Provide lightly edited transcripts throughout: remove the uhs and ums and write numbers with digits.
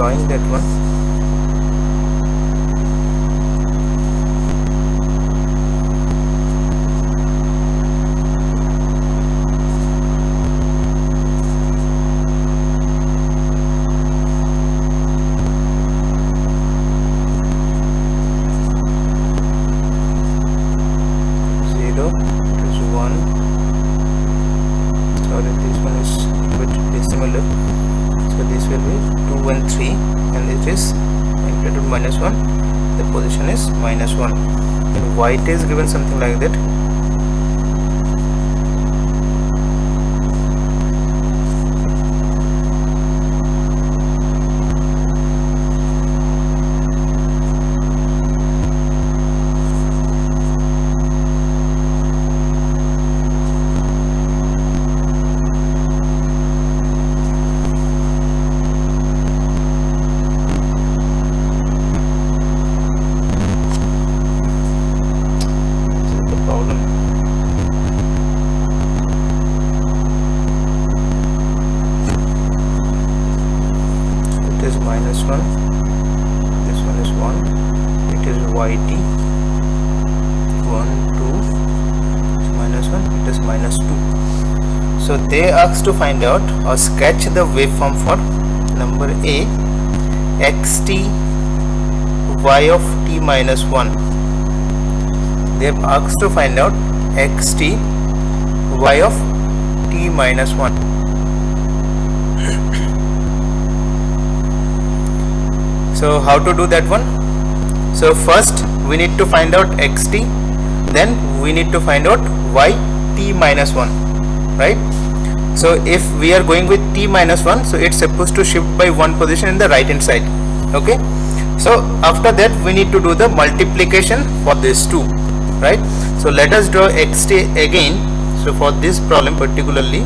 drawing that one. -1, the position is -1, and white is given something like that. -1, this one is 1, it is yt 1 2 -1, it is -2. So they asked to find out or sketch the waveform for number A, xt y of t -1. They have asked to find out xt y of t -1. So how to do that one? So first we need to find out xt, then we need to find out y t -1, right? So if we are going with t -1, so it's supposed to shift by one position in the right hand side. Okay, so after that we need to do the multiplication for these two, right? So let us draw xt again. So for this problem particularly,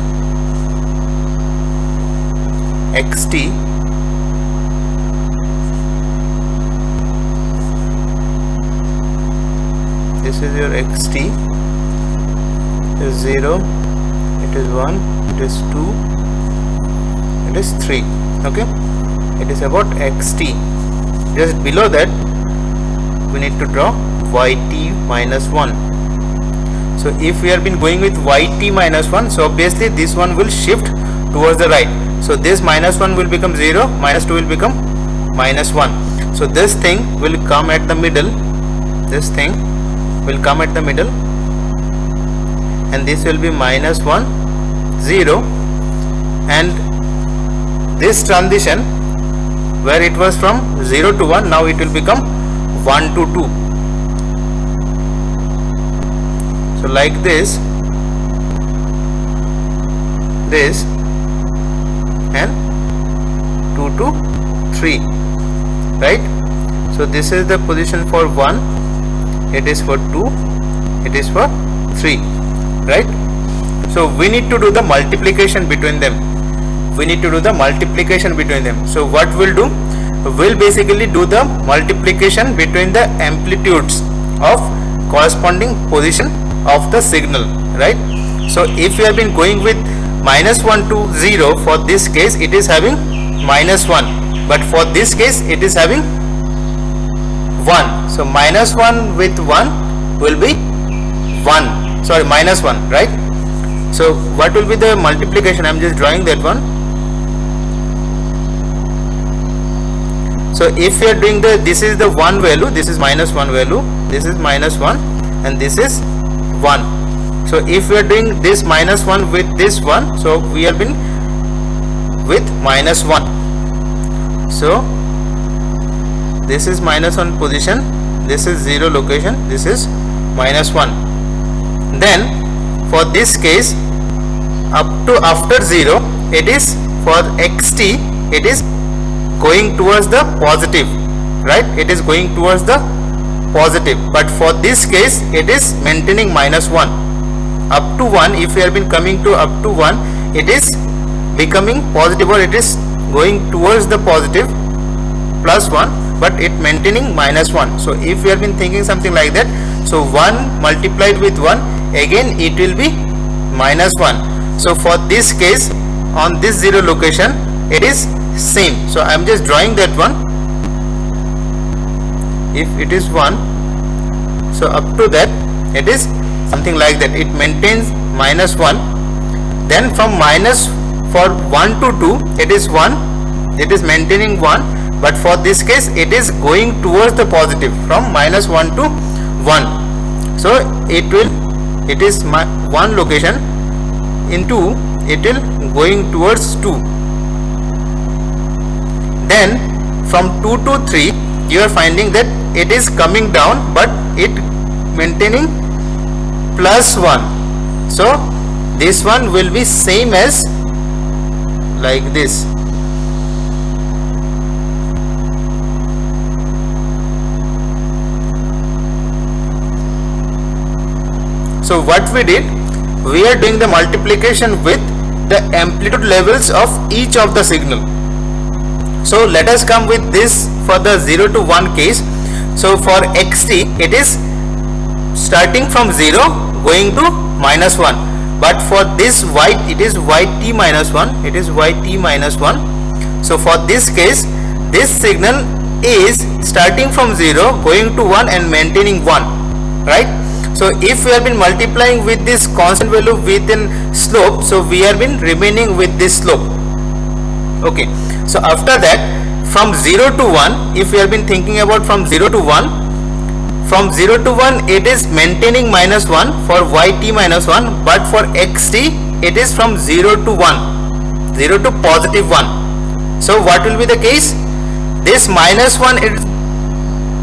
xt this is your xt, it is 0, it is 1, it is 2, it is 3. Okay, it is about xt. Just below that we need to draw yt -1. So if we have been going with yt -1, so obviously this one will shift towards the right. So this -1 will become 0, -2 will become -1. So this thing will come at the middle, this thing will come at the middle, and this will be -1 0, and this transition where it was from 0 to 1, now it will become 1 to 2. So like this and 2 to 3, right? So this is the position for 1, it is for 2, it is for 3, right? So we need to do the multiplication between them. We need to do the multiplication between them. So what we'll do, we'll basically do the multiplication between the amplitudes of corresponding position of the signal, right? So if we have been going with -1 to 0, for this case it is having -1, but for this case it is having 1. So -1 with 1 will be 1, sorry, -1, right? So what will be the multiplication? I'm just drawing that one. So if you are doing the, this is the 1 value, this is -1 value, this is -1, and this is 1. So if we are doing this -1 with this one, so we have been with -1. So this is -1 position, this is 0 location, this is -1. Then for this case, up to after 0, it is for xt, it is going towards the positive, right? It is going towards the positive, but for this case it is maintaining -1. Up to 1, if we have been coming to up to 1, it is becoming positive, or it is going towards the positive +1, but it maintaining -1. So if we have been thinking something like that, so 1 multiplied with 1, again it will be -1. So for this case, on this 0 location, it is same. So I am just drawing that one. If it is 1, so up to that it is something like that, it maintains minus 1. Then from minus, for 1 to 2 it is 1, it is maintaining 1, but for this case it is going towards the positive from minus 1 to 1. So it is one location, in 2 it will going towards 2. Then from 2 to 3 you are finding that it is coming down, but it maintaining plus 1. So this one will be same as like this. So what we did, we are doing the multiplication with the amplitude levels of each of the signal. So let us come with this for the 0 to 1 case. So for xt it is starting from 0 going to minus 1, but for this y it is yt minus 1, it is yt minus 1. So for this case this signal is starting from 0 going to 1 and maintaining 1, right? So if we have been multiplying with this constant value within slope, so we have been remaining with this slope. Okay, so after that from 0 to 1, if we have been thinking about from 0 to 1, from 0 to 1 it is maintaining minus 1 for yt minus 1, but for xt it is from 0 to 1, 0 to positive 1. So what will be the case? This minus 1 is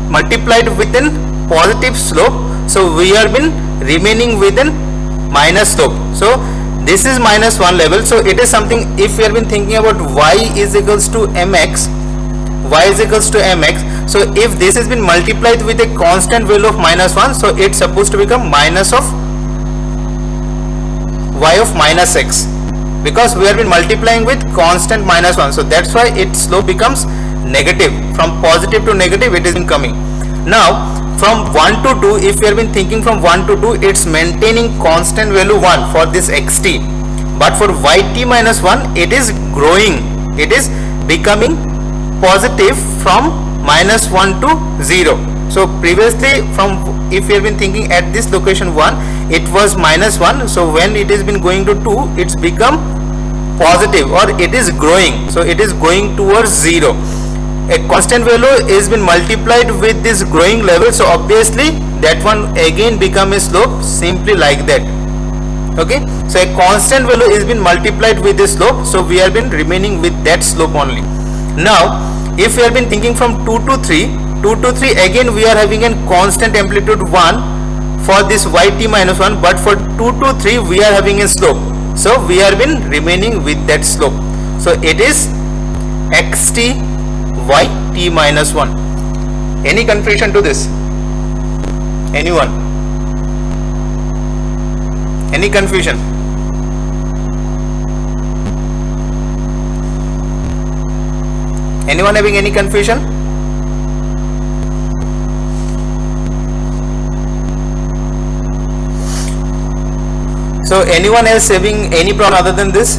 multiplied within positive slope, so we have been remaining within minus slope. So this is minus 1 level. So it is something, if we have been thinking about y is equals to mx, y is equals to mx, so if this has been multiplied with a constant value of minus 1, so it's supposed to become minus of y of minus x, because we have been multiplying with constant minus 1, so that's why its slope becomes negative. From positive to negative it is coming. Now from 1 to 2, if we have been thinking from 1 to 2, it's maintaining constant value 1 for this xt, but for yt minus 1 it is growing, it is becoming positive from minus 1 to 0. So previously, from, if we have been thinking at this location 1, it was minus 1, so when it has been going to 2, it's become positive, or it is growing, so it is going towards 0. A constant value is been multiplied with this growing level, so obviously that one again become a slope, simply like that. Okay, so a constant value is been multiplied with this slope, so we have been remaining with that slope only. Now if we have been thinking from 2 to 3, 2 to 3 again we are having a constant amplitude 1 for this yt minus 1, but for 2 to 3 we are having a slope, so we have been remaining with that slope. So it is xt yt minus 1. Any confusion to this? Anyone? Any confusion? Anyone having any confusion? So anyone else having any problem other than this?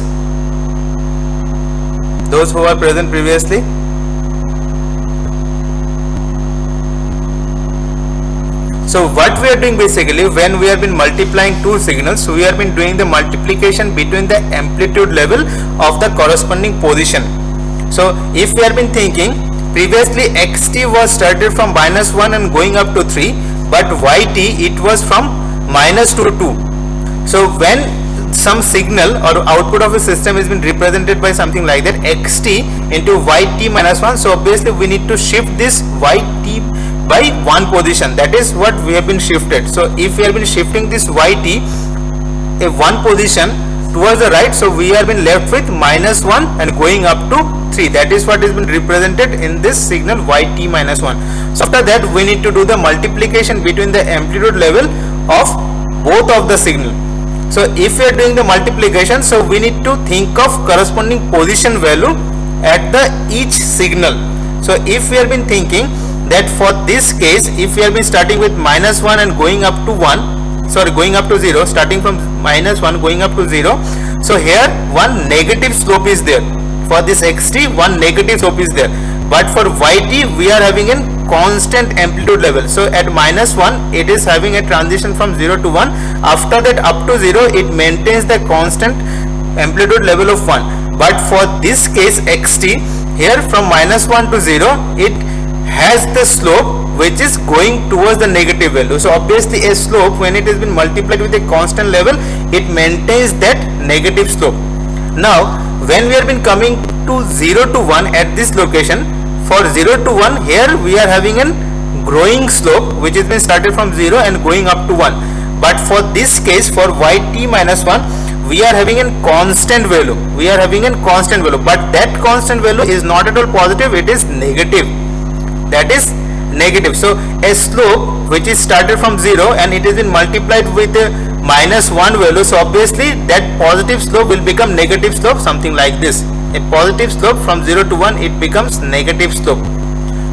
Those who are present previously? So what we are doing basically, when we have been multiplying two signals, we have been doing the multiplication between the amplitude level of the corresponding position. So if we have been thinking previously xt was started from minus 1 and going up to 3, but yt it was from minus 2 to 2. So when some signal or output of a system has been represented by something like that, xt into yt minus 1, so obviously we need to shift this yt by one position. That is what we have been shifted. So if we have been shifting this yt a one position towards the right, so we have been left with minus 1 and going up to 3. That is what has been represented in this signal yt minus 1. So after that we need to do the multiplication between the amplitude level of both of the signal. So if we are doing the multiplication, so we need to think of corresponding position value at the each signal. So if we have been thinking that for this case, if we have been starting with minus 1 and going up to 1, sorry, going up to 0, starting from minus 1 going up to 0, so here one negative slope is there for this xt one negative slope is there, but for yt we are having a constant amplitude level. So at -1 it is having a transition from 0 to 1. After that up to 0 it maintains the constant amplitude level of 1. But for this case xt, here from -1 to 0 it has the slope which is going towards the negative value. So obviously a slope, when it has been multiplied with a constant level, it maintains that negative slope. Now when we have been coming to 0 to 1 at this location, for 0 to 1 here we are having a growing slope which has been started from 0 and going up to 1. But for this case, for yt minus 1, we are having a constant value. We are having a constant value, but that constant value is not at all positive, it is negative. That is negative. So a slope which is started from 0 and it has been multiplied with a -1 value, so obviously that positive slope will become negative slope, something like this. A positive slope from 0 to 1, it becomes negative slope.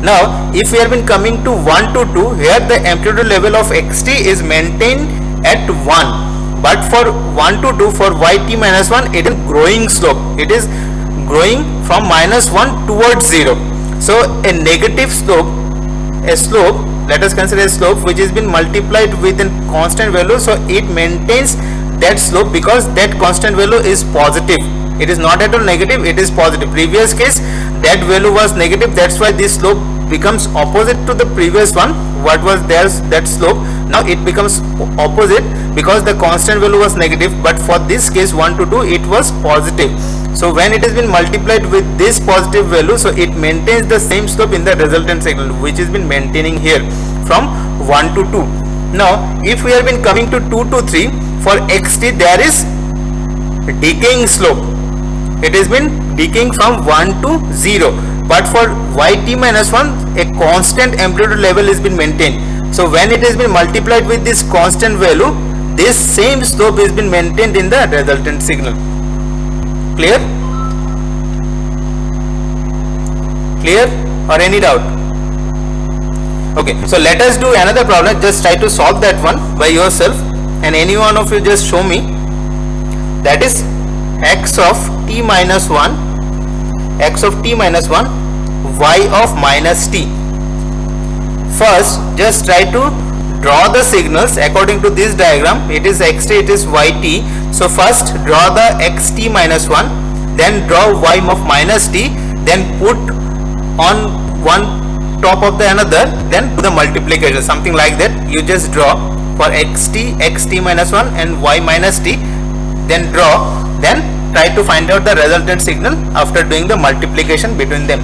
Now if we have been coming to 1 to 2, here the amplitude level of xt is maintained at 1, but for 1 to 2, for yt minus 1, it is growing slope. It is growing from -1 towards 0. So a negative slope, a slope, let us consider a slope which has been multiplied with a constant value, so it maintains that slope because that constant value is positive. It is not at all negative, it is positive. Previous case that value was negative, that's why this slope becomes opposite to the previous one. What was there, that slope, now it becomes opposite because the constant value was negative, but for this case 1 to 2 it was positive. So when it has been multiplied with this positive value, so it maintains the same slope in the resultant signal which has been maintaining here from 1 to 2. Now if we have been coming to 2 to 3, for xt there is decaying slope. It has been decaying from 1 to 0, but for yt minus 1, a constant amplitude level has been maintained. So when it has been multiplied with this constant value, this same slope has been maintained in the resultant signal. Clear? Clear or any doubt? Okay, so let us do another problem. Just try to solve that one by yourself, and any one of you just show me. That is x of t minus 1, x of t minus 1, y of minus t. First just try to draw the signals according to this diagram. It is xt, it is yt. So first draw the xt minus 1, then draw y of minus t, then put on one top of the another, then do the multiplication, something like that. You just draw for xt minus 1 and y minus t, then draw, then try to find out the resultant signal after doing the multiplication between them.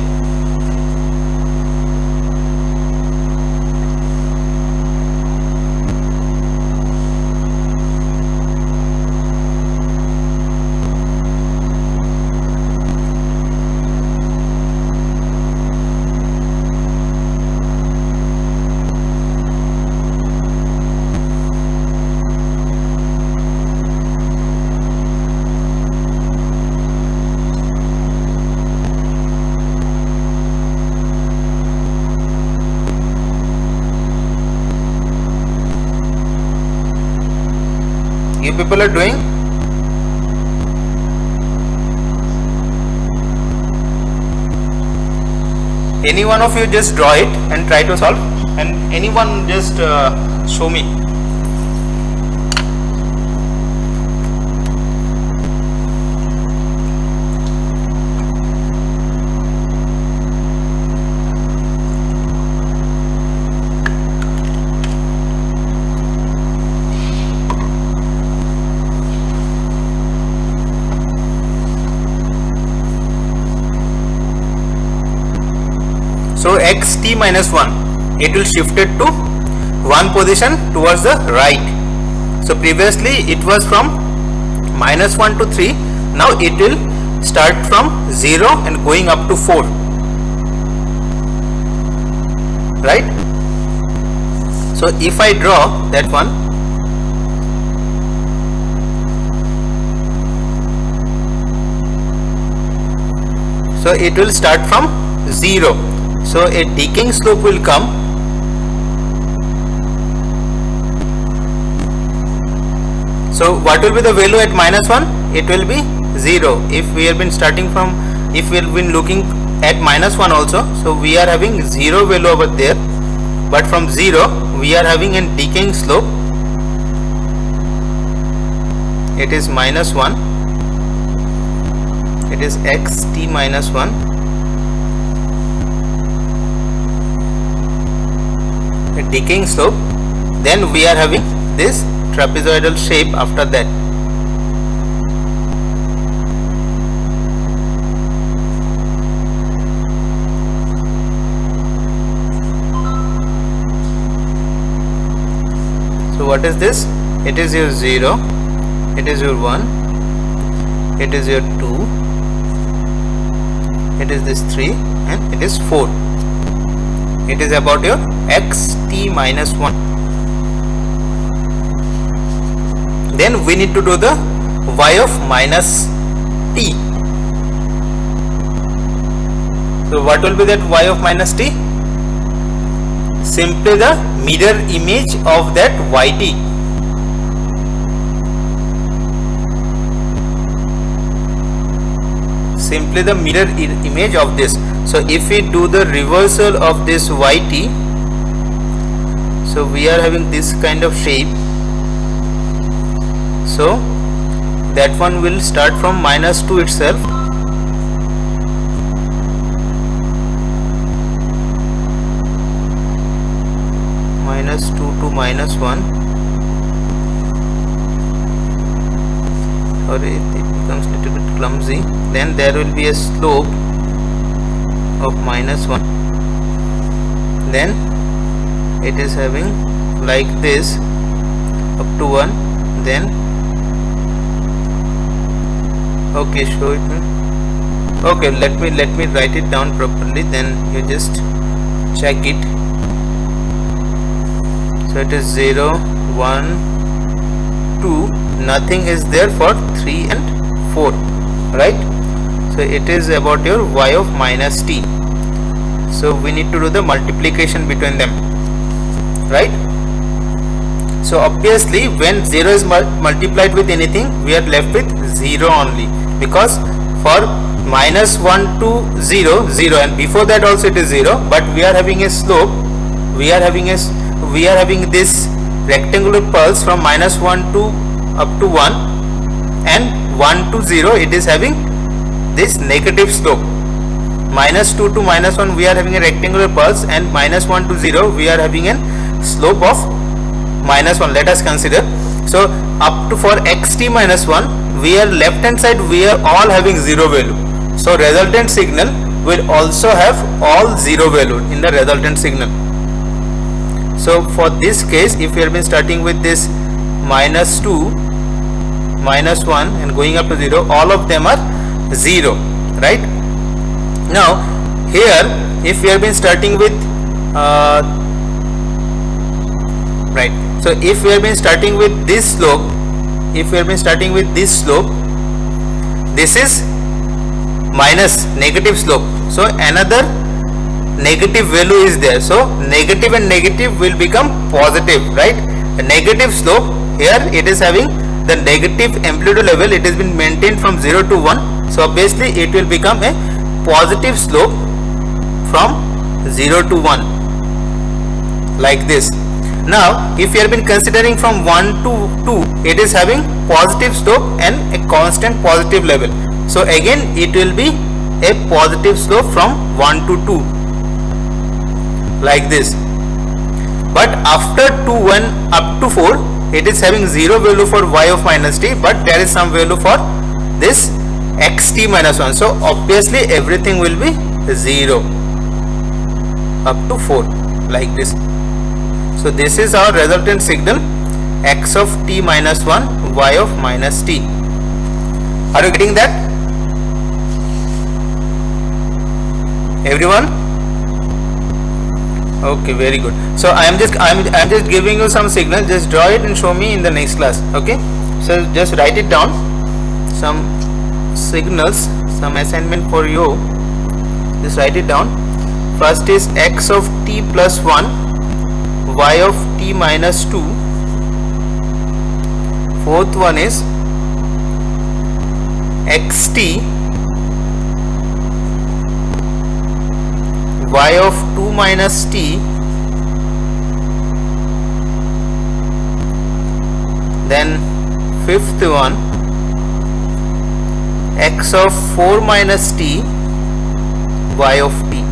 You people are doing? Any one of you just draw it and try to solve, and anyone just show me. So xt minus 1, it will shift it to one position towards the right. So previously it was from -1 to 3, now it will start from 0 and going up to 4, right? So if I draw that one, so it will start from 0. So a decaying slope will come, so what will be the value at -1? It will be 0. If we have been starting from if we've been looking at -1 also, so we are having 0 value over there, but from 0 we are having a decaying slope. It is -1, it is xt minus 1, a decaying slope. Then we are having this trapezoidal shape after that. So what is this? It is your 0, it is your 1, it is your 2, it is this 3, and it is 4. It is about your xt minus 1. Then we need to do the y of minus t. So what will be that y of minus t? Simply the mirror image of that yt. Simply the mirror image of this. So if we do the reversal of this yt, so we are having this kind of shape. So that one will start from -2 itself, -2 to -1, or it becomes a little bit clumsy. Then there will be a slope of -1. Then it is having like this up to 1. Then okay, show it me. Okay, let me write it down properly, then you just check it. So it is 0, 1, 2, nothing is there for 3 and 4, right? So it is about your y of minus t. So we need to do the multiplication between them, right? So obviously when 0 is multiplied with anything, we are left with 0 only, because for -1 to 0, 0, and before that also it is 0, but we are having a slope, we are having this rectangular pulse from -1 to up to 1, and 1 to 0 it is having this negative slope. -2 to -1 we are having a rectangular pulse, and -1 to 0 we are having a slope of -1. Let us consider. So up to for xt minus 1, we are left hand side, we are all having 0 value. So resultant signal will also have all 0 value in the resultant signal. So for this case, if we have been starting with this -2, -1 and going up to 0, all of them are 0, right? Now here if we have been starting with right, so if we have been starting with this slope, this is minus negative slope, so another negative value is there. So negative and negative will become positive, right? A negative slope, here it is having the negative amplitude level, it has been maintained from 0 to 1, so obviously it will become a positive slope from 0 to 1, like this. Now if you have been considering from 1 to 2, it is having positive slope and a constant positive level, so again it will be a positive slope from 1 to 2, like this. But after 2, 1 up to 4, it is having 0 value for y of minus t, but there is some value for this xt minus 1, so obviously everything will be 0 up to 4, like this. So this is our resultant signal, x of t minus 1, y of minus t. Are you getting that, everyone? Okay, very good. So I'm just giving you some signal, just draw it and show me in the next class. Okay, so just write it down, some signals, some assignment for you. Just write it down. First is x of t plus 1, y of t minus 2. Fourth one is xt y of 2 minus t, then fifth one x of 4 minus t, y of t.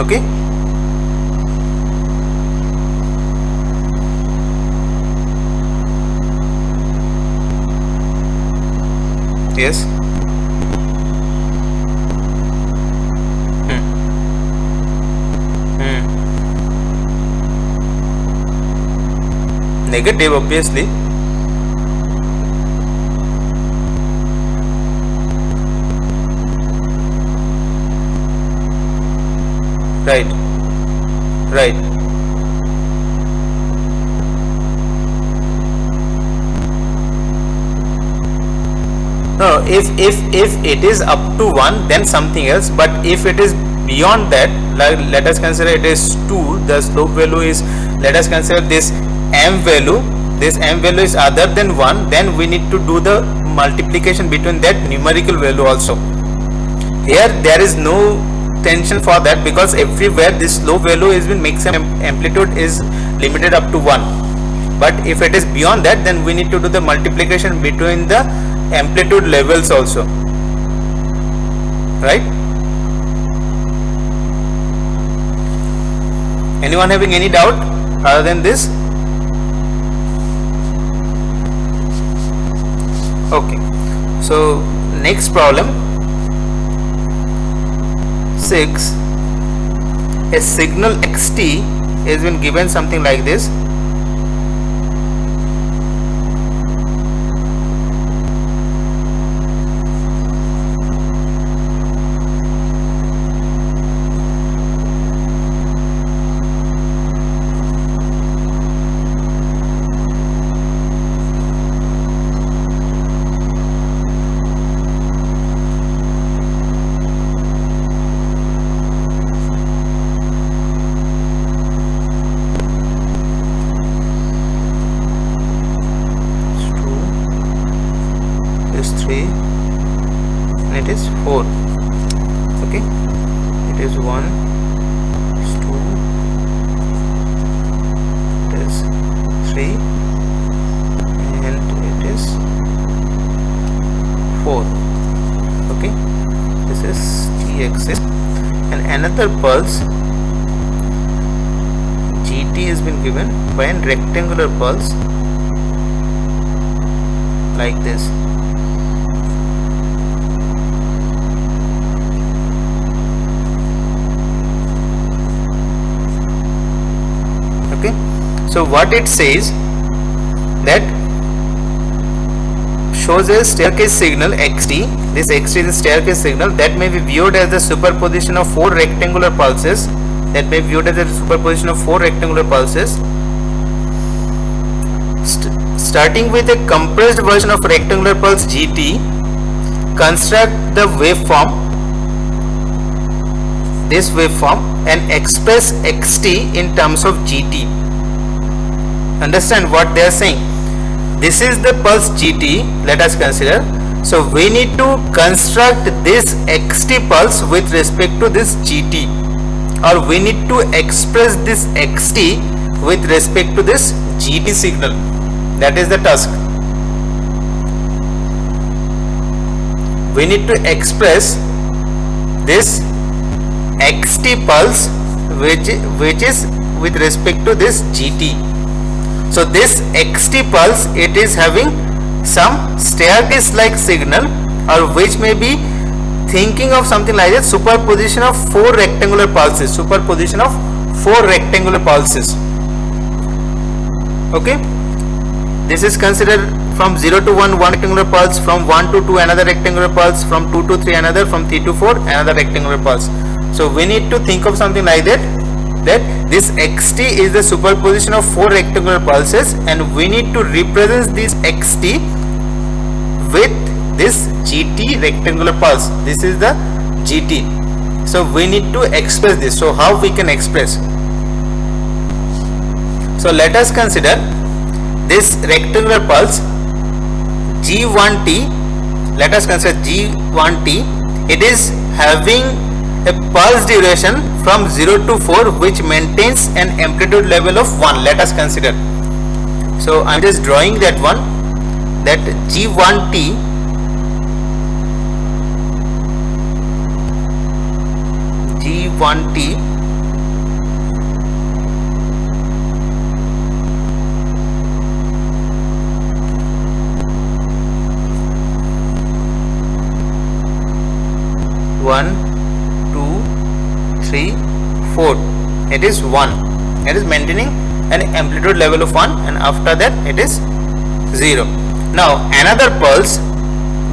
Okay. Yes. Negative, obviously. Right. Right. No, if it is up to 1, then something else, but if it is beyond that, like let us consider it is 2, the slope value is, let us consider this m value is other than 1, then we need to do the multiplication between that numerical value also. Here there is no tension for that, because everywhere this slope value is been maximum amplitude is limited up to 1, but if it is beyond that, then we need to do the multiplication between the amplitude levels also, right? Anyone having any doubt other than this? Okay, so next problem 6, a signal xt has been given something like this. And it is 4. Okay, it is 1, it is 2, it is 3, and it is 4. Okay, this is t-axis, and another pulse gt has been given by a rectangular pulse like this. Okay, so what it says that shows a staircase signal xt. This xt is a staircase signal that may be viewed as the superposition of 4 rectangular pulses. Starting with a compressed version of rectangular pulse gt, construct the this waveform and express xt in terms of gt. Understand what they are saying? This is the pulse gt, let us consider. So we need to construct this xt pulse with respect to this gt, or we need to express this xt with respect to this gt signal. That is the task. We need to express this xt pulse which is with respect to this gt. So this xt pulse, it is having some staircase like signal, or which may be thinking of something like that, superposition of 4 rectangular pulses. Okay, this is considered from 0 to 1 rectangular pulse, from 1 to 2 another rectangular pulse, from 2 to 3 another, from 3 to 4 another rectangular pulse. So we need to think of something like that. that this xt is the superposition of 4 rectangular pulses, and we need to represent this xt with this gt rectangular pulse. This is the gt. So we need to express this. So how we can express? So let us consider this rectangular pulse g1t. Let us consider g1t. It is having a pulse duration from 0 to 4 which maintains an amplitude level of 1. Let us consider. So I am just drawing that one, that g1t g1t one, 2, 3, 4. It is 1. It is maintaining an amplitude level of 1, and after that it is 0. Now another pulse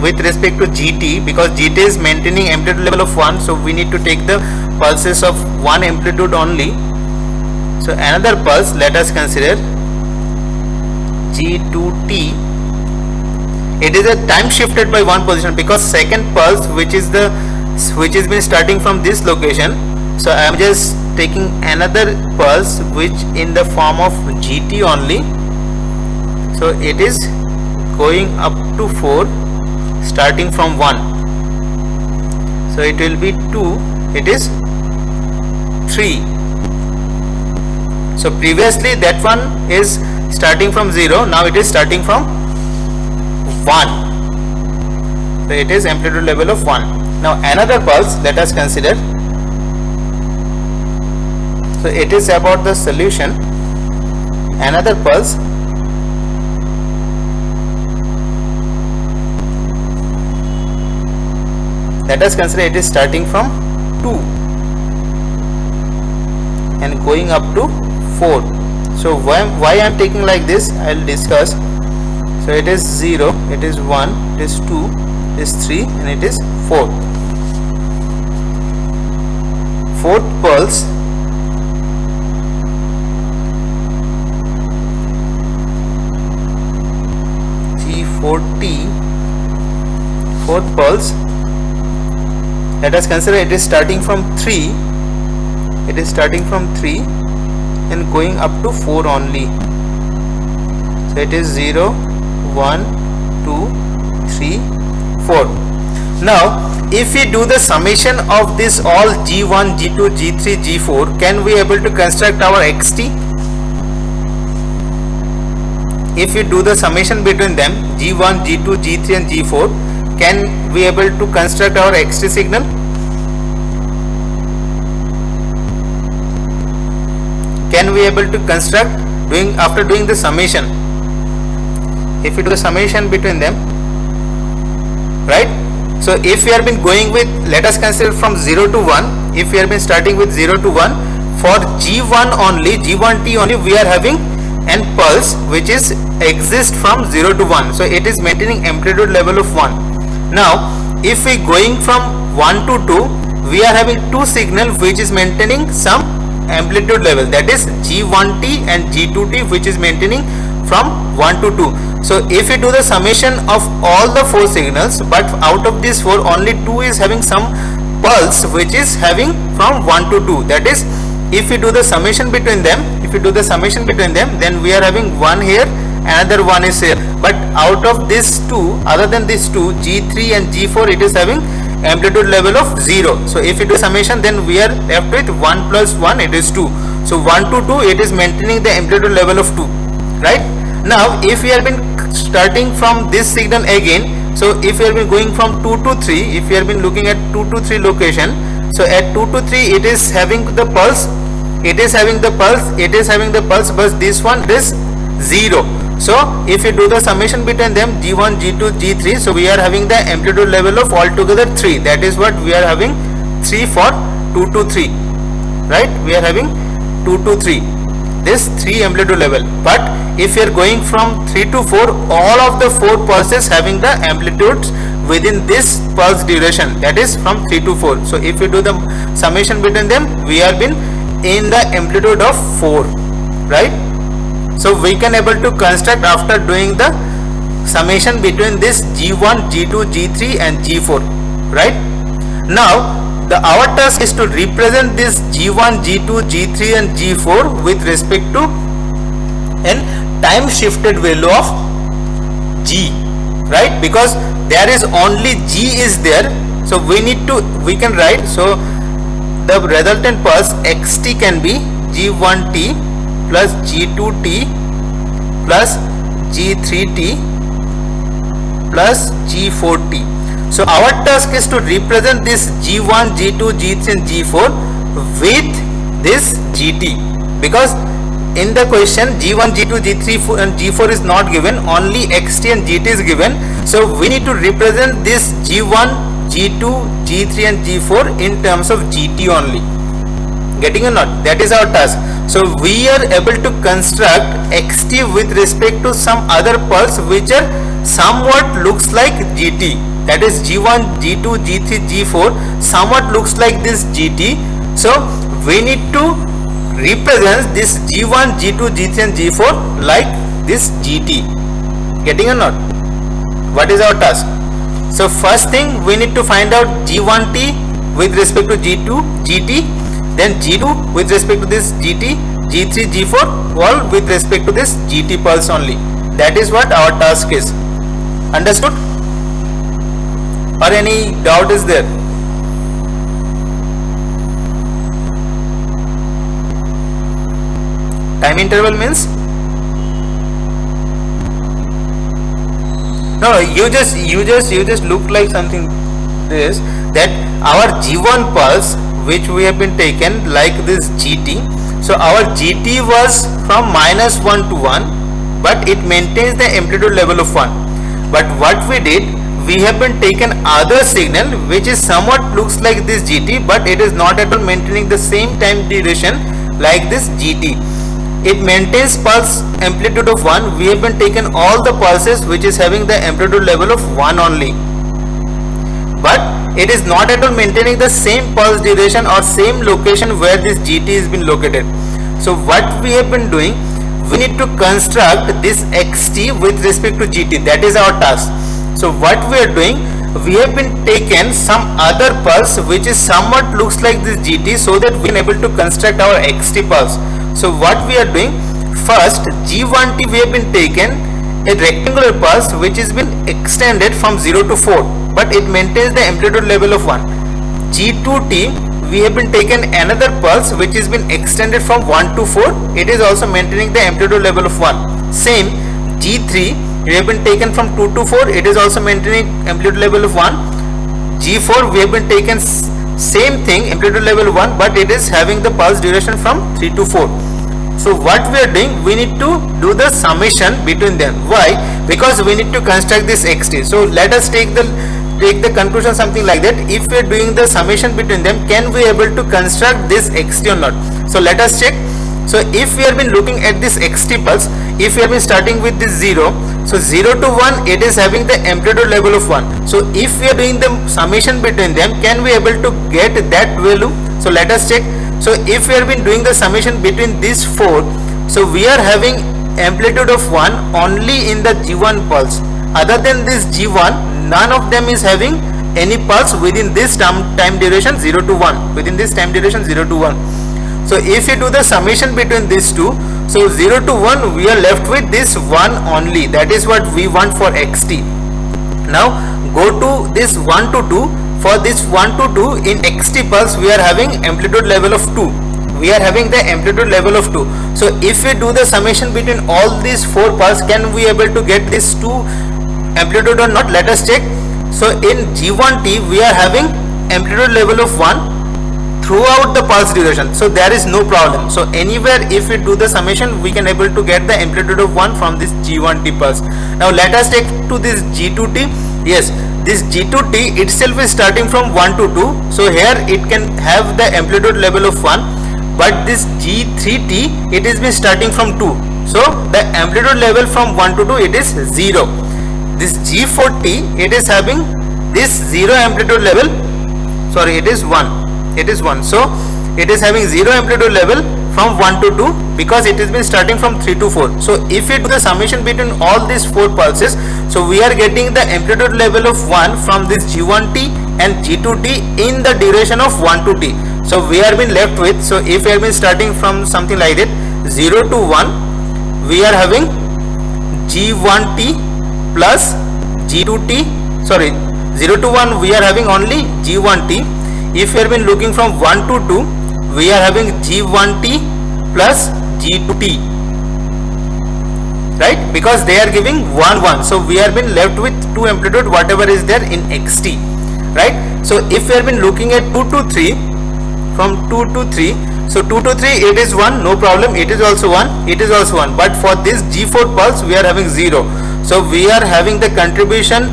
with respect to gt, because gt is maintaining amplitude level of 1, so we need to take the pulses of 1 amplitude only. So another pulse, let us consider g2t. It is a time shifted by 1 position, because second pulse which has been starting from this location. So I am just taking another pulse which in the form of gt only. So it is going up to 4 starting from 1. So it will be 2, it is 3. So previously that one is starting from 0, now it is starting from 1. So it is amplitude level of 1. Now another pulse, let us consider. So it is about the solution. Another pulse, let us consider it is starting from 2 and going up to 4. So why I am taking like this, I will discuss. So it is 0, it is 1, it is 2, it is 3, and it is 4. Fourth pulse, g4t, fourth pulse, let us consider it is starting from 3. It is starting from 3 and going up to 4 only. So it is 0, 1, 2, 3, 4. Now if we do the summation of this all g1, g2, g3, g4, can we able to construct our xt? If we do the summation between them, g1, g2, g3 and g4, can we able to construct our xt signal? Can we able to construct after doing the summation? If we do the summation between them, right? So if we have been going with, let us consider from 0 to 1, if we have been starting with 0 to 1, for g1 only, g1t only, we are having an pulse which is exist from 0 to 1. So it is maintaining amplitude level of 1. Now if we going from 1 to 2, we are having two signal which is maintaining some amplitude level, that is g1t and g2t, which is maintaining from 1 to 2. So if we do the summation of all the 4 signals, but out of these 4 only 2 is having some pulse which is having from 1 to 2, that is if we do the summation between them, then we are having one here, another one is here, but out of these 2, other than these 2, g3 and g4, it is having amplitude level of 0. So if we do summation, then we are left with 1 plus 1, it is 2. So 1 to 2, it is maintaining the amplitude level of 2, right? Now if we have been starting from this signal again, so if we have been going from 2 to 3, if we have been looking at 2 to 3 location, so at 2 to 3 it is having the pulse, but this one is 0. So if you do the summation between them, g1, g2, g3, so we are having the amplitude level of altogether 3. That is what we are having, 3 for 2 to 3, right? We are having 2 to 3, this 3 amplitude level. But if you are going from 3 to 4, all of the 4 pulses having the amplitudes within this pulse duration, that is from 3 to 4. So if you do the summation between them, we have been in the amplitude of 4, right? So we can able to construct after doing the summation between this G1, G2, G3 and G4, right? Now our task is to represent this G1, G2, G3 and G4 with respect to an time shifted value of G, right? Because there is only G is there, so we can write, so the resultant pulse xt can be G1t plus G2t plus G3t plus G4t. So our task is to represent this G1, G2, G3 and G4 with this GT, because in the question G1, G2, G3 and G4 is not given, only xt and GT is given. So we need to represent this G1, G2, G3 and G4 in terms of GT only. Getting or not? That is our task. So we are able to construct xt with respect to some other pulse which are somewhat looks like GT. That is G1, G2, G3, G4 somewhat looks like this GT. So we need to represent this G1, G2, G3 and G4 like this GT. Getting or not? What is our task? So first thing we need to find out G1t with respect to G2, GT, then G2 with respect to this GT, G3, G4 all with respect to this GT pulse only. That is what our task is. Understood? Or any doubt is there? Time interval means? No, you just look like something this, that our G1 pulse which we have been taken like this GT. So our GT was from -1 to 1, but it maintains the amplitude level of 1. But what we did, we have been taken other signal which is somewhat looks like this GT, but it is not at all maintaining the same time duration like this GT. It maintains pulse amplitude of 1. We have been taken all the pulses which is having the amplitude level of 1 only, but it is not at all maintaining the same pulse duration or same location where this GT is been located. So what we have been doing, we need to construct this xt with respect to GT. That is our task. So what we are doing, we have been taken some other pulse which is somewhat looks like this GT, so that we are able to construct our xt pulse. So what we are doing, first G1t we have been taken a rectangular pulse which has been extended from 0 to 4, but it maintains the amplitude level of 1. G2t we have been taken another pulse which has been extended from 1 to 4. It is also maintaining the amplitude level of 1. Same G3 we have been taken from 2 to 4. It is also maintaining amplitude level of 1. G4 we have been taken same thing, amplitude level 1, but it is having the pulse duration from 3 to 4. So what we are doing, we need to do the summation between them. Why? Because we need to construct this xt. So let us take the conclusion something like that. If we are doing the summation between them, can we able to construct this xt or not? So let us check. So if we have been looking at this xt pulse, if we have been starting with this 0, so 0 to 1 it is having the amplitude level of 1. So if we are doing the summation between them, can we able to get that value? So let us check. So if we have been doing the summation between these 4, so we are having amplitude of 1 only in the G1 pulse. Other than this G1, none of them is having any pulse within this time duration 0 to 1. Within this time duration 0 to 1. So if you do the summation between these two, so 0 to 1 we are left with this 1 only. That is what we want for xt. Now go to this 1 to 2. For this 1 to 2 in xt pulse we are having amplitude level of 2. We are having the amplitude level of 2. So if we do the summation between all these 4 pulse, can we able to get this 2 amplitude or not? Let us check. So in G1t we are having amplitude level of 1 throughout the pulse duration, so there is no problem. So anywhere if we do the summation, we can able to get the amplitude of 1 from this G1t pulse. Now let us take to this G2t. Yes, this G2t itself is starting from 1 to 2, so here it can have the amplitude level of 1, but this G3t it is been starting from 2, so the amplitude level from 1 to 2 it is 0. This G4t it is having this 0 amplitude level, sorry, it is 1. It is 1. So it is having 0 amplitude level from 1 to 2 because it has been starting from 3 to 4. So if we do the summation between all these 4 pulses, so we are getting the amplitude level of 1 from this G1t and G2t in the duration of 1 to t. So we are been left with, so if we have been starting from something like that 0 to 1, we are having G1t plus G2t, sorry 0 to 1 we are having only G1t. If we have been looking from 1 to 2, we are having G1t plus G2t, right, because they are giving 1 1. So we have been left with 2 amplitude whatever is there in xt, right. So if we have been looking at 2 to 3, from 2 to 3, so 2 to 3 it is 1, no problem, it is also 1, it is also 1, but for this G4 pulse we are having 0. So we are having the contribution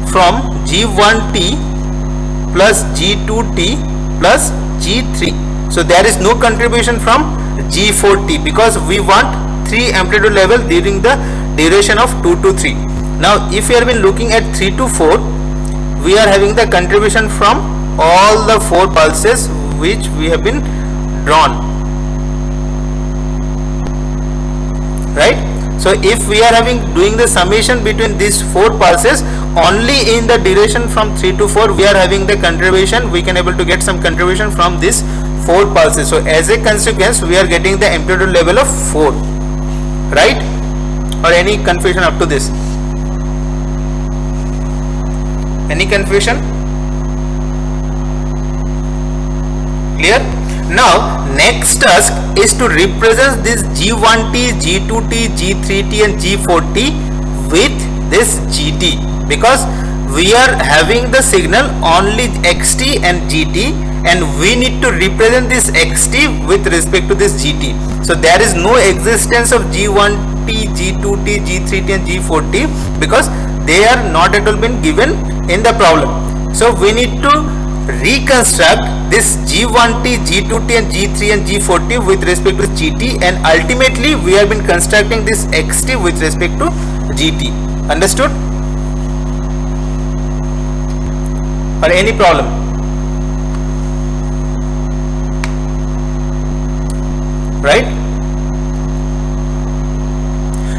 from G1t plus G2t plus G3. So there is no contribution from G4t because we want 3 amplitude level during the duration of 2 to 3. Now if we have been looking at 3 to 4, we are having the contribution from all the 4 pulses which we have been drawn, right. So if we are having doing the summation between these 4 pulses, only in the duration from 3 to 4 we are having the contribution, we can able to get some contribution from this 4 pulses. So as a consequence we are getting the amplitude level of 4, right. Or any confusion up to this? Any confusion? Clear? Now next task is to represent this G1t, G2t, G3t and G4t with this GT, because we are having the signal only xt and gt and we need to represent this xt with respect to this gt. So there is no existence of G1t, G2t, G3t and G4t because they are not at all been given in the problem. So we need to reconstruct this G1t, G2t and G3 and G4t with respect to gt, and ultimately we have been constructing this xt with respect to gt. Understood? Or any problem? Right?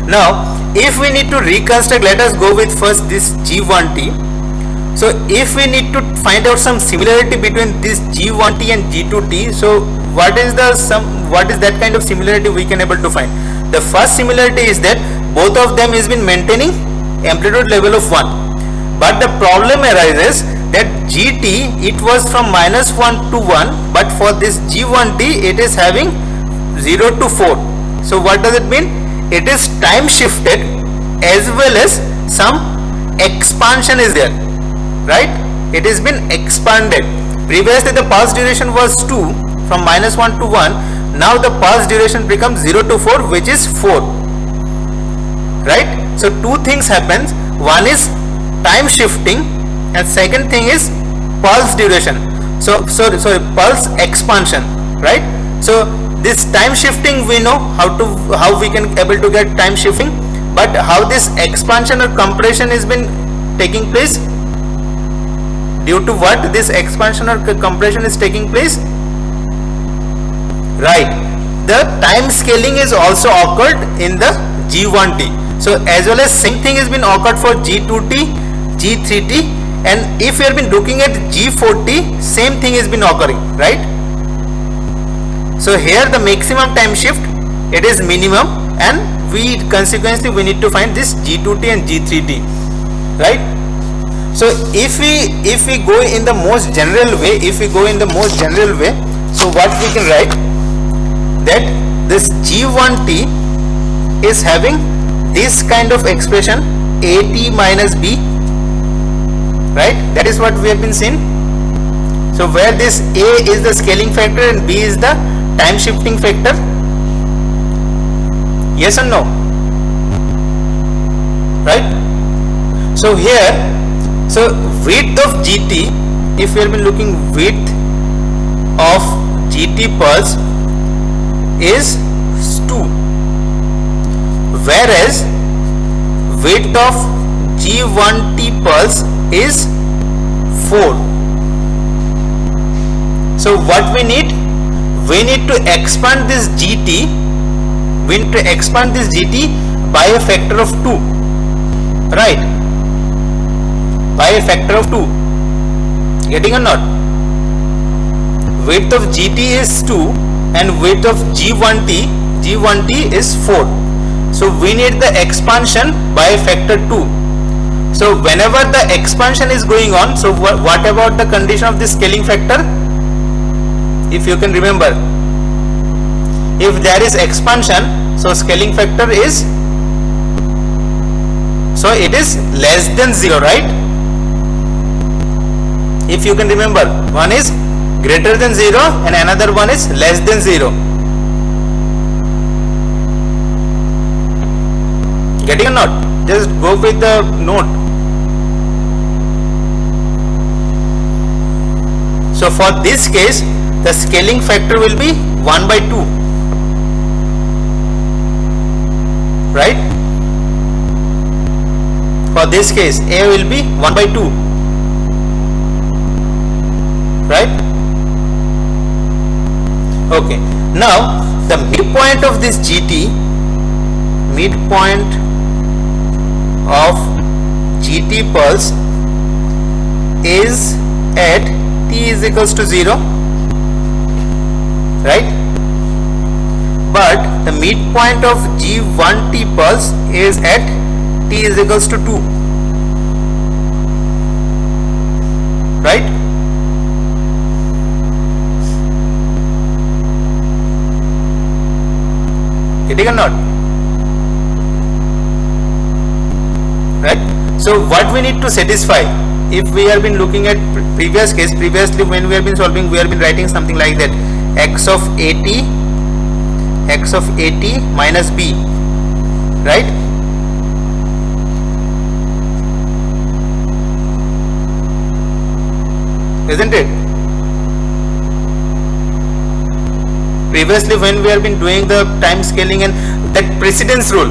Now if we need to reconstruct, let us go with first this G1t. So if we need to find out some similarity between this G1t and G2t, so what is that kind of similarity we can able to find? The first similarity is that both of them is been maintaining amplitude level of 1, but the problem arises that GT it was from -1 to 1, but for this G1t it is having 0 to 4. So what does it mean? It is time shifted as well as some expansion is there, right. It has been expanded. Previously the pulse duration was 2 from -1 to 1. Now the pulse duration becomes 0 to 4, which is 4, right. So two things happens. One is time shifting and second thing is pulse duration. So sorry, pulse expansion, right. So this time shifting we know how we can able to get time shifting, but how this expansion or compression has been taking place, due to what this expansion or compression is taking place, right. The time scaling is also occurred in the G1t. So as well as same thing has been occurred for G2t, G3t, and if you have been looking at G4t, same thing has been occurring, right. So here the maximum time shift it is minimum, and we consequently we need to find this G2t and G3t, right. So if we go in the most general way, so what we can write, that this G1t is having this kind of expression AT minus B, right. That is what we have been seeing. So where this A is the scaling factor and B is the time shifting factor. Yes or no? Right. So here, so width of GT, if we have been looking width of GT pulse is 2, whereas width of G1T pulse is 4. So what we need? we need to expand this GT. We need to expand this GT by a factor of 2, right? By a factor of 2. Getting or not? Width of GT is 2 and width of G1T is 4. So we need the expansion by a factor 2. So whenever the expansion is going on, so what about the condition of the scaling factor? If you can remember, if there is expansion, so scaling factor is, so it is less than 0, right? If you can remember, one is greater than 0 and another one is less than 0. Getting or not? Just go with the note. So for this case, the scaling factor will be 1 by 2, right? For this case, A will be 1 by 2, right? Okay. Now the midpoint of this GT, midpoint of GT pulse is at t is equals to 0, right? But the midpoint of G1T pulse is at t is equals to 2, right? Getting or not? Right? So what we need to satisfy, if we have been looking at previous case, previously when we have been solving, we have been writing something like that, x of at minus b, right? Isn't it? Previously when we have been doing the time scaling and that precedence rule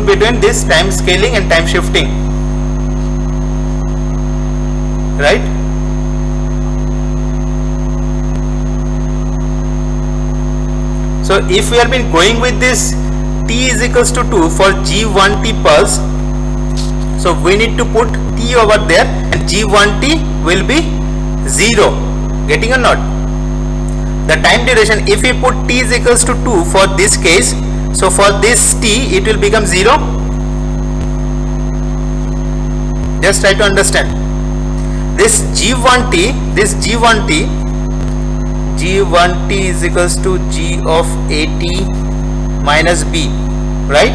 between this time scaling and time shifting, right? So if we have been going with this t is equals to 2 for G1T pulse, so we need to put t over there and G1T will be 0. Getting or not? The time duration, if we put t is equals to 2 for this case, so for this t it will become 0. Just try to understand. This G1T is equals to G of at minus b, right?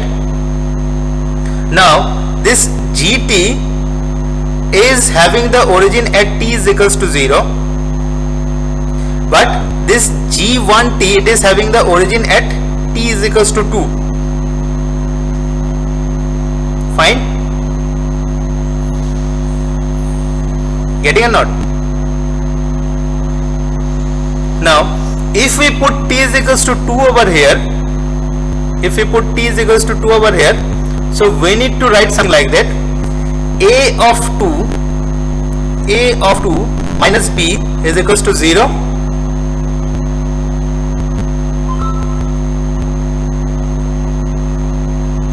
Now this GT is having the origin at t is equals to 0, but this G1T, it is having the origin at t is equals to 2. Fine? Getting or not? Now if we put t is equals to 2 over here, so we need to write something like that, a of 2 minus b is equals to 0,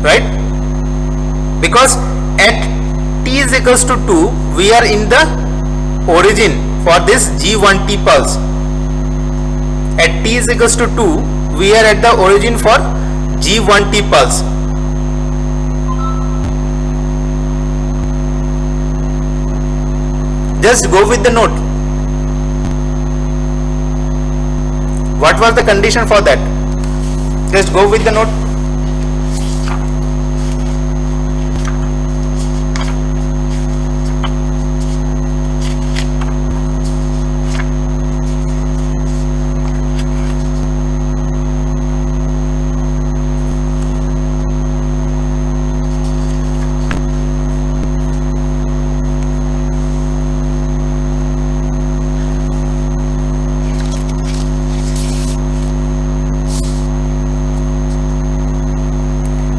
right? Because at t is equals to 2 we are in the origin for this G1T pulse. At t is equals to 2 we are at the origin for G1T pulse. Just go with the note. What was the condition for that? Just go with the note.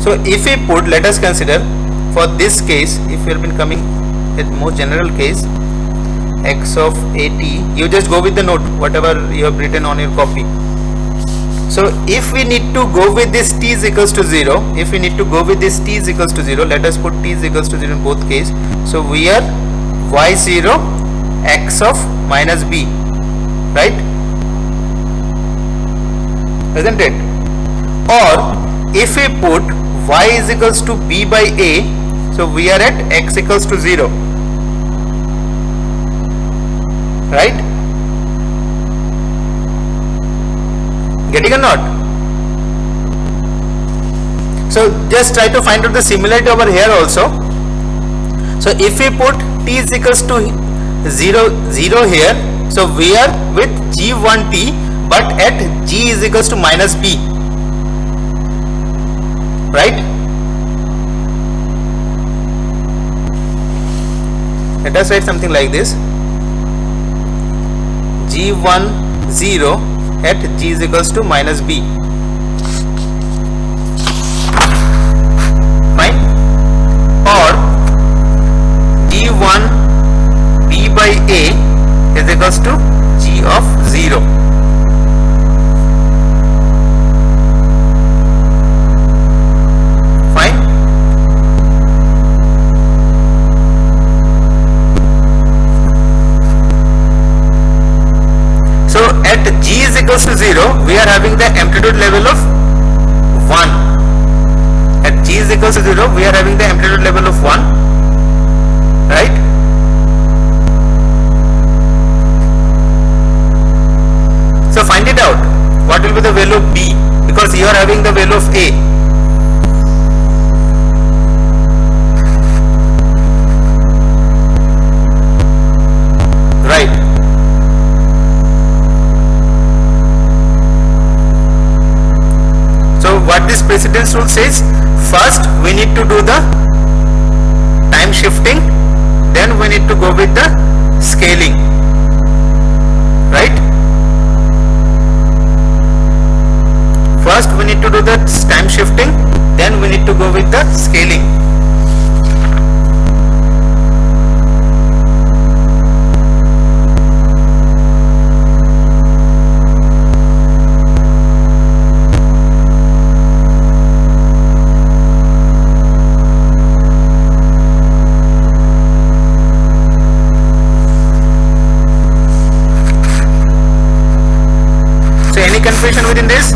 So if we put, let us consider for this case, if we have been coming at more general case, x of at, you just go with the note whatever you have written on your copy. So if we need to go with this t is equals to 0, if we need to go with this t is equals to 0, let us put t is equals to 0 in both case. So we are y0 x of minus b, right? Isn't it? Or if we put y is equals to b by a, so we are at x equals to 0, right? Getting or not? So just try to find out the similarity over here also. So if we put t is equals to 0 here, so we are with g1t but at g is equals to minus b, right? Let us write something like this: g10 at g is equals to minus b. Fine. Or g1 b by a is equals to g of 0. Fine. So at g is equals to 0, we are having the amplitude level of 1. At g is equals to 0, we are having the amplitude level of 1, right? So find it out. What will be the value of b? Because you are having the value of a. Right. So what this precedence rule says, first we need to do the time shifting, then we need to go with the scaling, right? First we need to do the time shifting, then we need to go with the scaling. So any confusion within this?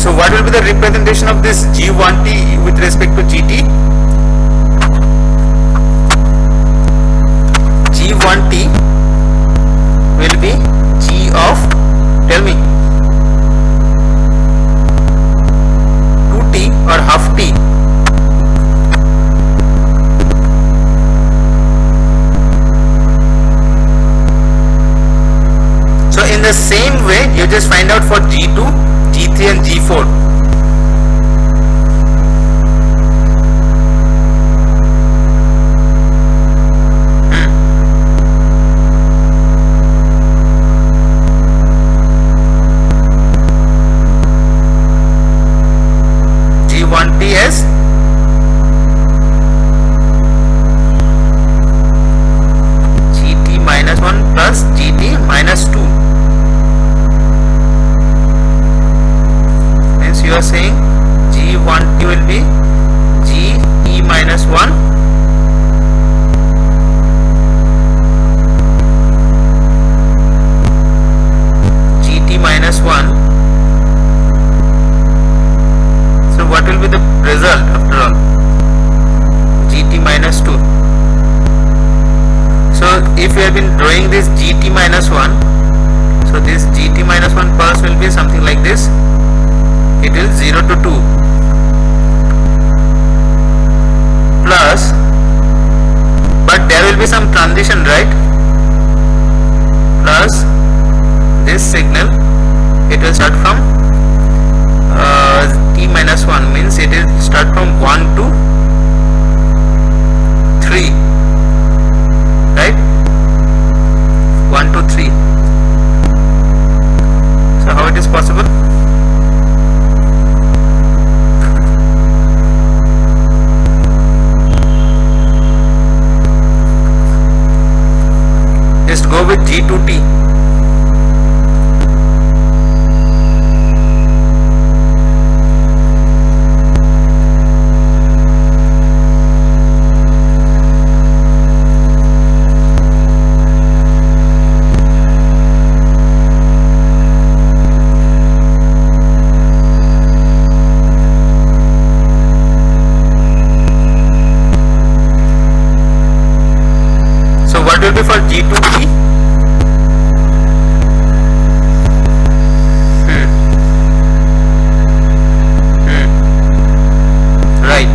So what will be the representation of this g1t with respect to gt? g1t will be g of, tell me, 2t or half t? So in the same way, you just find out for g2, g3 and g4. g1t as gt minus 1 plus gt minus 2. You are saying g1t will be g minus 1 gt minus 1. So what will be the result after all? gt minus 2. So if we have been drawing this gt minus 1, so this gt minus 1 pulse will be something like this. It is 0 to 2 plus, but there will be some transition, right? Plus this signal, it will start from t minus 1, means it will start from 1 to 3, right? 1 to 3. So how it is possible? go with G2T. What will be for G2T? Right.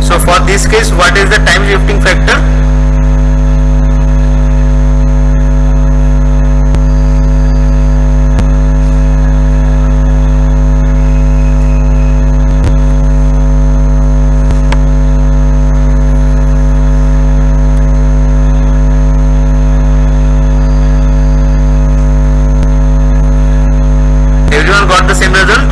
So for this case, what is the time shifting factor? Everyone got the same result?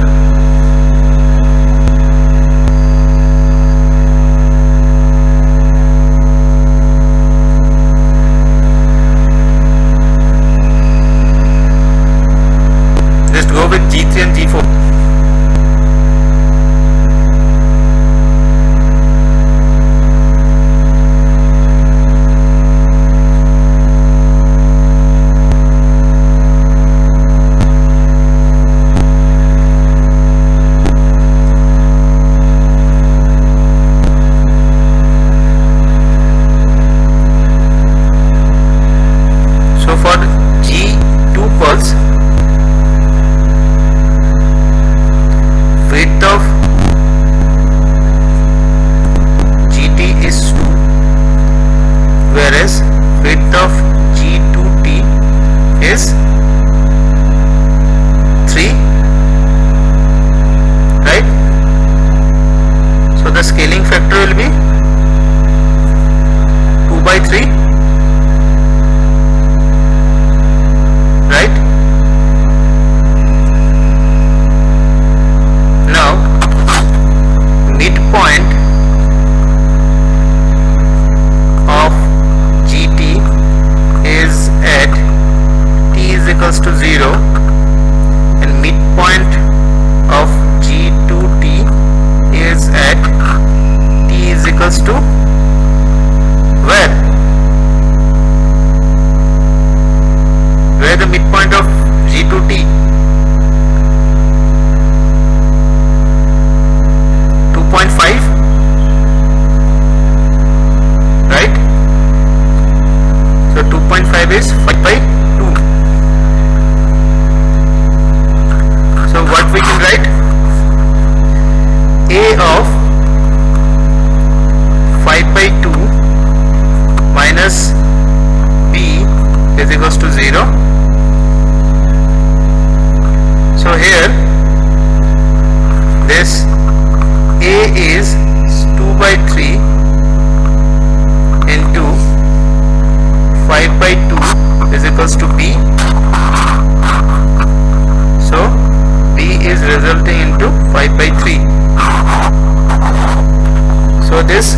Just go with G3 and G4. So for G2 pulse, width of GT is 2, whereas width of G2T is 3, right? So the scaling factor will be 2 by 3, right? Now midpoint of GT is at t is equals to 0, and midpoint of G2T is at t is equals to where? Where the midpoint of G2T? 2.5, right? So 2.5 is 5 by 2. So what we can write? A of 5 by 2 minus B is equals to 0. So here this A is 2 by 3 into 5 by 2 is equals to B. So B is resulting into 5 by 3. So this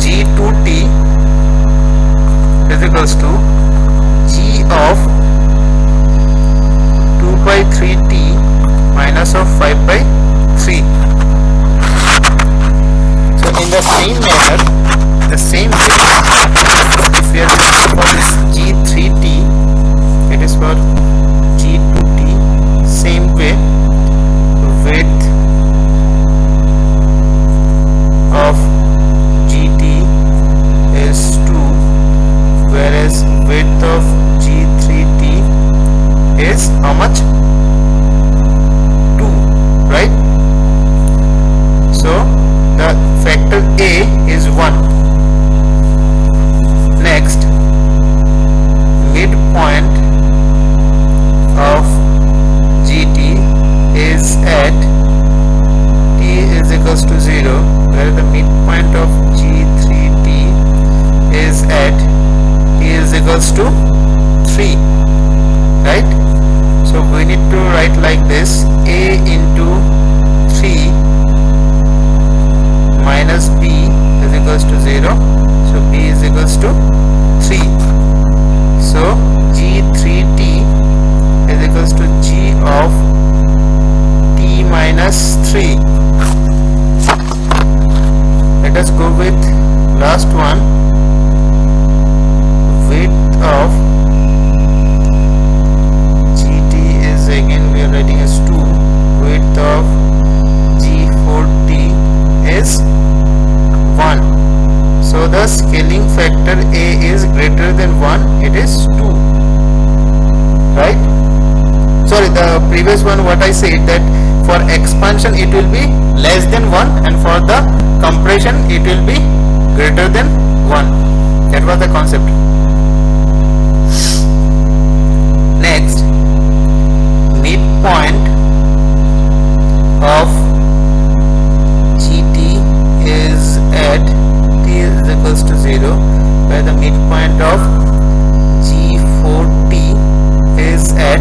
G2T is equals to G of 2 by 3T minus of 5 by 3. So in the same manner, the same way, if we are looking for this G3T, it is for G2T, same way, width of GT is 2, whereas width of G3T is how much? 2, right? So the factor A is 1. Next, midpoint of GT is at t is equals to 0, where the midpoint of G3t is at t is equals to 3, right? So we need to write like this: a into 3 minus b is equals to 0. So b is equals to 3. So G3t is equals to g of t minus 3. Let us go with last one. Width of gt is, again we are writing as 2. Width of g4t is 1. So the scaling factor a is greater than 1, it is 2, right? Sorry, the previous one what I said, that for expansion it will be less than 1 and for the compression it will be greater than 1. That was the concept. Next, midpoint of gt is at t is equals to 0, where the midpoint of g4t is at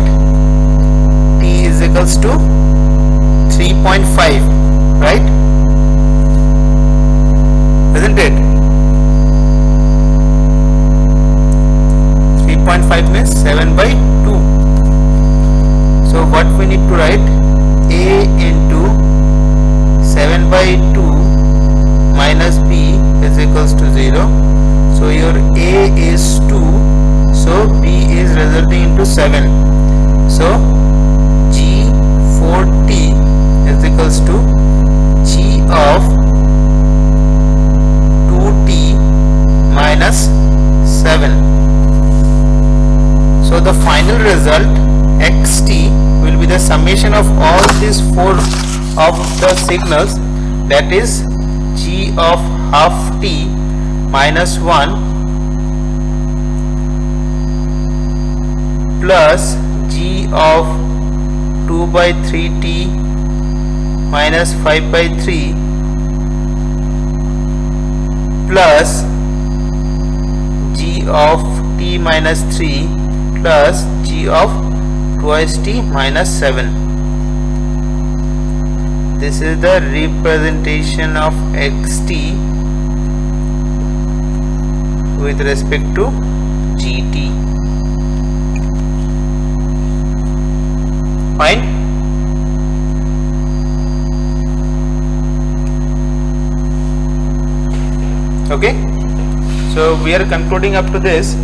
t is equals to 3.5, right? Isn't it? 3.5 means 7 by 2. So what we need to write: a into 7 by 2 minus b is equals to 0. So your a is 2, so b is resulting into 7. So G4t is equals to g of 2t minus 7. So the final result xt will be the summation of all these 4 of the signals, that is g of half t minus 1 plus g of 2 by 3t minus 5 by 3 plus g of t minus 3 plus g of twice t minus 7. This is the representation of xt with respect to gt. Fine. Okay, so we are concluding up to this.